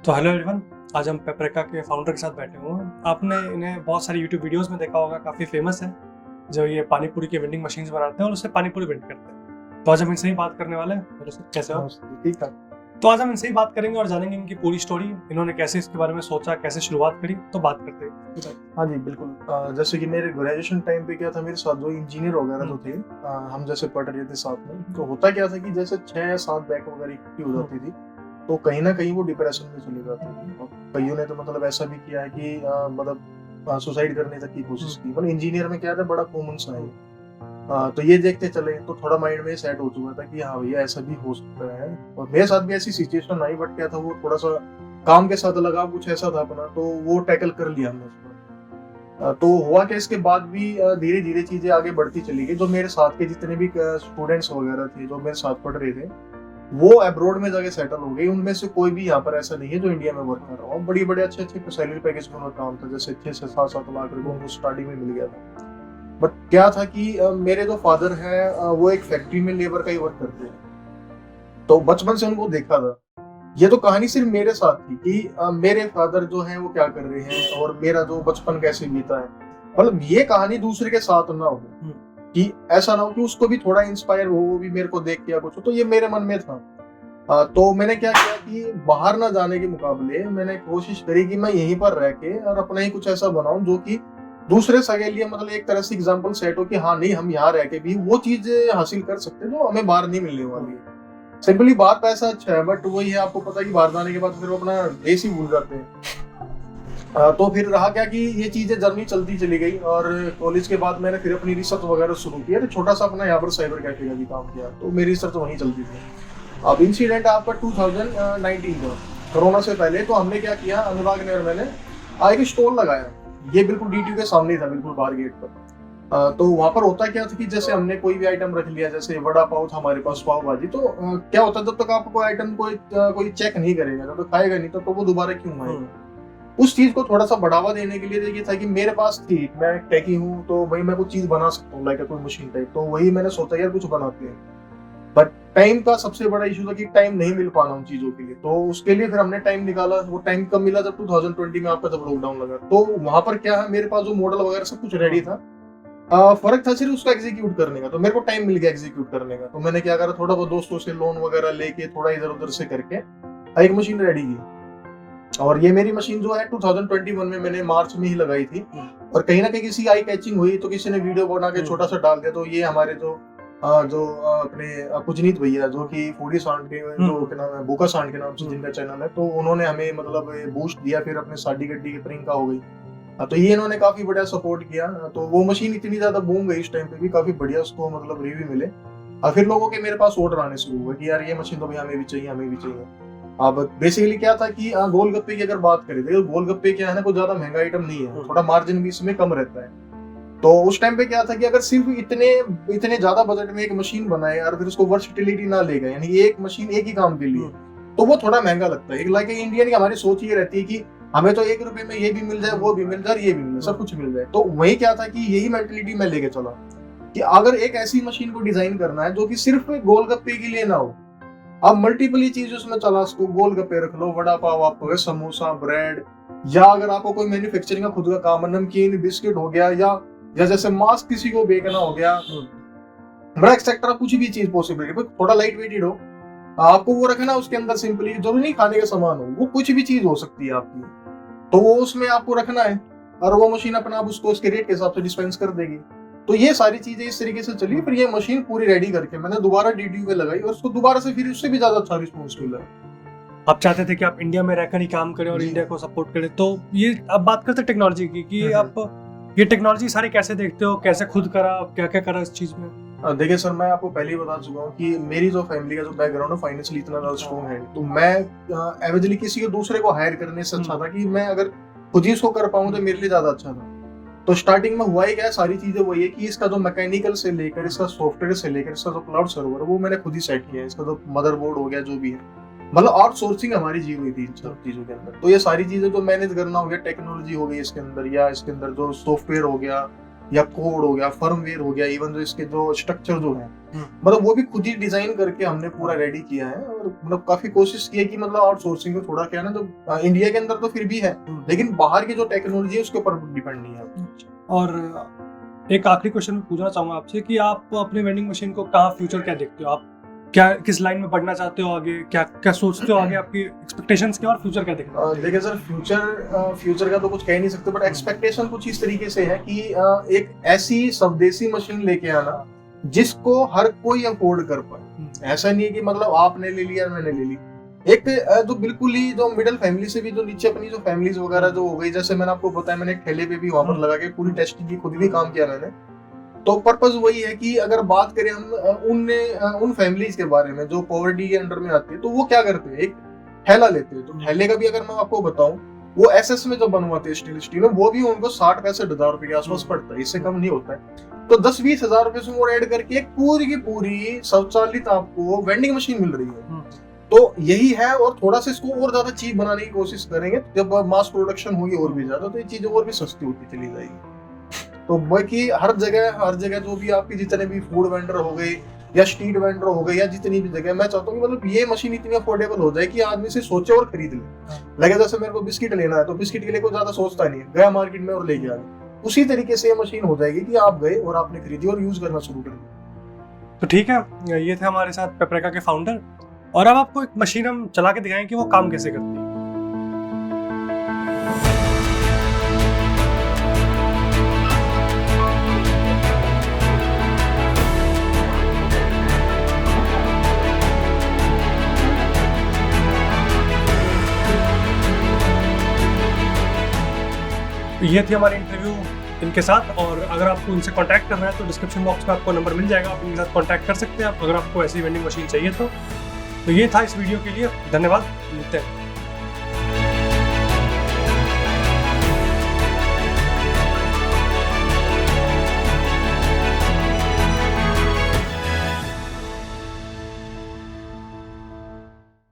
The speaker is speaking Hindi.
तो हेलो एवरीवन, आज हम पेपरिका के फाउंडर के साथ बैठे हुए हैं। आपने इन्हें बहुत सारी यूट्यूब वीडियोस में देखा होगा, काफ़ी फेमस है। जो ये पानी पूरी की वेंडिंग मशीन्स बनाते हैं और उससे पानी पूरी वेंड करते हैं। तो आज हम इनसे ही बात करने वाले हैं। हेलो सर, कैसे हो? ठीक है। तो आज हम इनसे ही बात करेंगे और जानेंगे इनकी पूरी स्टोरी, इन्होंने कैसे इसके बारे में सोचा, कैसे शुरुआत करी। तो बात करते हैं। हाँ जी, बिल्कुल। जैसे कि मेरे ग्रेजुएशन टाइम पे क्या था, मेरे साथ जो इंजीनियर वगैरह जो थे, हम जैसे पढ़ रहे थे साथ में, तो होता क्या था कि जैसे 6-7 बैक वगैरह इकट्ठी हो जाती थी, तो कहीं ना कहीं वो डिप्रेशन में चले जाते थे। और कईयों ने तो मतलब ऐसा भी किया है कि मतलब सुसाइड करने तक की कोशिश की। मतलब इंजीनियर में क्या था, बड़ा कॉमन सा है। तो ये देखते चले तो थोड़ा माइंड में सेट हो चुका था कि हाँ भैया ऐसा भी हो सकता है। और मेरे साथ भी ऐसी सिचुएशन आई, बट क्या था, वो थोड़ा सा काम के साथ लगाव कुछ ऐसा था अपना, तो वो टैकल कर लिया हमने उसको। तो हुआ कि इसके बाद भी धीरे धीरे चीजें आगे बढ़ती चली गई। जो मेरे साथ के जितने भी स्टूडेंट्स वगैरह थे जो मेरे साथ पढ़ रहे थे, वो अब्रॉड में जाके सेटल हो गए। उनमें से कोई भी यहाँ पर ऐसा नहीं है जो इंडिया में वर्क कर रहा हो। बड़ी बड़े अच्छे सैलरी पैकेज में उनका काम था, जैसे 6 से 7 लाख रुपए उनको स्टार्टिंग में मिल गया था। बट क्या था कि मेरे जो फादर है वो एक फैक्ट्री में लेबर का ही वर्क करते हैं, तो बचपन से उनको देखा था। ये तो कहानी सिर्फ मेरे साथ थी कि मेरे फादर जो हैं वो क्या कर रहे हैं और मेरा जो बचपन कैसे बीता है। मतलब ये कहानी दूसरे के साथ ना हो, कि ऐसा ना हो कि उसको भी थोड़ा इंस्पायर हो, वो भी मेरे को देख के या कुछ हो। तो ये मेरे मन में था। तो मैंने क्या किया कि बाहर ना जाने के मुकाबले मैंने कोशिश करी कि मैं यहीं पर रह के और अपना ही कुछ ऐसा बनाऊं जो कि दूसरे के लिए मतलब एक तरह से एग्जाम्पल सेट हो कि हाँ नहीं, हम यहाँ रह के भी वो चीज हासिल कर सकते हैं जो हमें बाहर नहीं मिलने वाली है। सिंपली बात पैसा अच्छा है, बट वही है, आपको पता है कि बाहर जाने के बाद फिर वो अपना देश ही भूल जाते हैं। तो फिर रहा क्या कि ये चीजें जर्नी चलती चली गई, और कॉलेज के बाद मैंने फिर अपनी रिसर्च वगैरह शुरू किया। तो छोटा सा अपना यहाँ पर साइबर कैफे का भी काम किया, तो मेरी रिसर्च वहीं चलती थी। अब इंसिडेंट आपका 2019 का, कोरोना से पहले। तो हमने क्या किया, अनुराग ने और मैंने एक स्टॉल लगाया। ये बिल्कुल DTU के सामने ही था, बिल्कुल बाहर गेट पर। तो वहां पर होता क्या था कि जैसे हमने कोई भी आइटम रख लिया, जैसे वड़ा पाव था हमारे पास, पाव भाजी, तो क्या होता है, जब तक आप कोई आइटम कोई चेक नहीं करेगा, जब तक खाएगा नहीं, तो वो दोबारा क्यों आएगा। उस चीज को थोड़ा सा बढ़ावा देने के लिए ये था कि मेरे पास थी, मैं टेकी हूँ, तो भाई मैं कुछ चीज बना सकता हूँ, लाइक कोई मशीन टाइप। तो वही मैंने सोचा यार कुछ बनाते हैं। बट टाइम का सबसे बड़ा इशू था कि टाइम नहीं मिल पाना उन चीजों के लिए। तो उसके लिए फिर हमने टाइम निकाला। वो टाइम कब मिला, जब 2020 में आपका जब लॉकडाउन लगा। तो वहां पर क्या है, मेरे पास जो मॉडल वगैरह सब कुछ रेडी था। फर्क था सिर्फ उसका एग्जीक्यूट करने का। तो मेरे को टाइम मिल गया एग्जीक्यूट करने का। तो मैंने क्या करा, थोड़ा बहुत दोस्तों से लोन वगैरह लेके थोड़ा इधर उधर से करके एक मशीन रेडी की। और ये मेरी मशीन जो है 2021 में मैंने मार्च में ही लगाई थी। और कहीं ना कहीं किसी आई कैचिंग हुई, तो किसी ने वीडियो बना के छोटा सा डाल दिया। तो ये हमारे जो अपने पुजनीत भैया, जो कि फूडी सांड के जो के नाम है, भूखा सांड के नाम से जिनका चैनल है, तो उन्होंने हमें मतलब बूस्ट दिया। फिर अपने साडी गड्डी की प्रिंका हो गई। तो ये इन्होंने काफी बढ़िया सपोर्ट किया। तो वो मशीन इतनी ज्यादा बूम गई इस टाइम पे भी, काफी बढ़िया उसको मतलब रिव्यू मिले। और फिर लोगों के मेरे पास ऑर्डर आने शुरू हुए कि यार ये मशीन तो भाई हमें भी चाहिए, हमें भी चाहिए। अब बेसिकली क्या था कि गोलगप्पे की अगर बात करें, तो गोलगप्पे क्या है ना, कोई ज्यादा महंगा आइटम नहीं है, थोड़ा मार्जिन भी इसमें कम रहता है। तो उस टाइम पे क्या था कि अगर सिर्फ इतने ज्यादा बजट में एक मशीन बनाए और फिर उसको वर्सटिलिटी ना ले गए, यानी एक मशीन एक ही काम के लिए, तो वो थोड़ा महंगा लगता है। एक लाइक इंडियन की हमारी सोच ये रहती है कि हमें तो 1 रुपए में ये भी मिल जाए, वो भी मिल जाए, ये भी मिल जाए, सब कुछ मिल जाए। तो वही क्या था कि यही मेंटलिटी मैं लेके चला कि अगर एक ऐसी मशीन को डिजाइन करना है जो कि सिर्फ गोलगप्पे के लिए ना हो, आप मल्टीपल ही चीज उसमें चला सको। गोलगप्पे रख लो, वड़ा पाव आपको है, समोसा, ब्रेड, या अगर आपको कोई मैन्युफैक्चरिंग का खुद का काम है, नमकीन, बिस्किट हो गया, या जैसे मास्क किसी को बेचना हो गया, बड़ा एक्सेट्रा, कुछ भी चीज पॉसिबिलिटी, थोड़ा लाइट वेटेड हो, आपको वो रखना उसके अंदर। सिंपली जरूरी नहीं खाने का सामान हो, वो कुछ भी चीज हो सकती है आपकी, तो वो उसमें आपको रखना है। और वो मशीन अपना आप उसको उसके रेट के हिसाब से डिस्पेंस कर देगी। तो ये सारी चीजें इस तरीके से चली। फिर ये मशीन पूरी रेडी करके मैंने दोबारा DTU पे लगाई, और उसको दोबारा से फिर उससे भी ज्यादा अच्छा रिस्पॉन्स मिला। आप चाहते थे कि आप इंडिया में रहकर ही काम करें और इंडिया को सपोर्ट करें। तो ये अब बात करते हैं टेक्नोलॉजी की, कि आप ये टेक्नोलॉजी सारे कैसे देखते हो, कैसे खुद करा, क्या क्या करा इस चीज में? देखिए सर, मैं आपको पहले ही बता चुका हूँ कि मेरी जो फैमिली का जो बैकग्राउंड है फाइनेंशियली इतना ज्यादा स्ट्रॉन्ग है। तो मैं एवरेजली किसी को दूसरे को हायर करने से अच्छा था कि मैं अगर खुद ही इसको कर पाऊँ तो मेरे लिए ज्यादा अच्छा था। तो स्टार्टिंग में हुआ ही क्या, सारी चीजें वही है कि इसका जो मैकेनिकल से लेकर, इसका सॉफ्टवेयर से लेकर, इसका जो क्लाउड सर्वर है, वो मैंने खुद ही सेट किया है। इसका जो मदरबोर्ड हो गया, जो भी है, मतलब आउटसोर्सिंग हमारी जी हुई थी इन सब चीजों के अंदर। तो ये सारी चीजें जो मैनेज करना हो गया, टेक्नोलॉजी हो गई इसके अंदर, या इसके अंदर जो सॉफ्टवेयर हो गया, या कोड हो गया, फर्मवेयर हो गया, इवन जो इसके जो स्ट्रक्चर जो है मतलब वो भी खुद ही डिजाइन करके हमने पूरा रेडी किया है। और मतलब काफी कोशिश की है कि मतलब आउटसोर्सिंग में थोड़ा क्या है ना, जो इंडिया के अंदर तो फिर भी है लेकिन बाहर की जो टेक्नोलॉजी है उसके ऊपर डिपेंड नहीं है। और एक आखिरी क्वेश्चन मैं पूछना चाहूंगा आपसे कि आप अपने वेंडिंग मशीन को कहाँ फ्यूचर क्या देखते हो, आप क्या किस लाइन में बढ़ना चाहते हो आगे, क्या क्या सोचते हो आगे, आपकी एक्सपेक्टेशंस क्या और फ्यूचर क्या देखते हो? देखिए सर, फ्यूचर का तो कुछ कह नहीं सकते, बट एक्सपेक्टेशन कुछ इस तरीके से है कि एक ऐसी स्वदेशी मशीन लेके आना जिसको हर कोई अफोर्ड कर पाए। ऐसा नहीं है कि मतलब आपने ले लिया मैंने ले ली, एक जो बिल्कुल ही जो मिडिल फैमिली से भी जो नीचे अपनी जो फैमिलीज वगैरह जो हो गई, जैसे मैंने आपको बताया मैंने एक ठेले पे भी वहां पर लगा के पूरी टेस्टिंग की, खुद भी काम किया मैंने। तो पर्पस वही है कि अगर बात करें हम उन फैमिलीज के बारे में जो पॉवर्टी के अंडर में आती है, तो वो क्या करते हैं, एक ठेला लेते हैं। तो ठेले का भी अगर मैं आपको बताऊं, वो एसएस में जो बनवाते हैं स्टील में, वो भी उनको 60-65 हजार रुपए के आसपास पड़ता है, इससे कम नहीं होता है। तो 10-20 हजार रुपए से और ऐड करके एक पूरी की पूरी स्वचालित आपको वेंडिंग मशीन मिल रही है। तो यही है, और थोड़ा सा इसको और ज्यादा चीप बनाने की कोशिश करेंगे, जब मास प्रोडक्शन होगी और भी ज्यादा, तो ये चीजें और भी सस्ती होती चली जाएगी। तो बाकी हर जगह जो भी आपकी जितने भी फूड वेंडर हो गए या स्ट्रीट वेंडर हो गए या जितनी भी जगह, मैं चाहता हूँ कि मतलब ये मशीन इतनी अफोर्डेबल हो जाए कि आदमी से सोचे और खरीद ले। लगे जैसे मेरे को बिस्किट लेना है तो बिस्किट के लिए कोई ज्यादा सोचता नहीं है, गया मार्केट में और लेके आ गया। उसी तरीके से ये मशीन हो जाएगी कि आप गए और आपने खरीदी और यूज करना शुरू कर दिया। तो ठीक है, ये थे हमारे साथ पेपरेका के फाउंडर, और अब आपको एक मशीन हम चला के दिखाएं कि वो काम कैसे करती है। ये थी हमारी इंटरव्यू इनके साथ, और अगर आपको इनसे कांटेक्ट करना है तो डिस्क्रिप्शन बॉक्स में आपको नंबर मिल जाएगा, आप इनके साथ कांटेक्ट कर सकते हैं अगर आपको ऐसी वेंडिंग मशीन चाहिए तो। ये था इस वीडियो के लिए, धन्यवाद, मिलते हैं।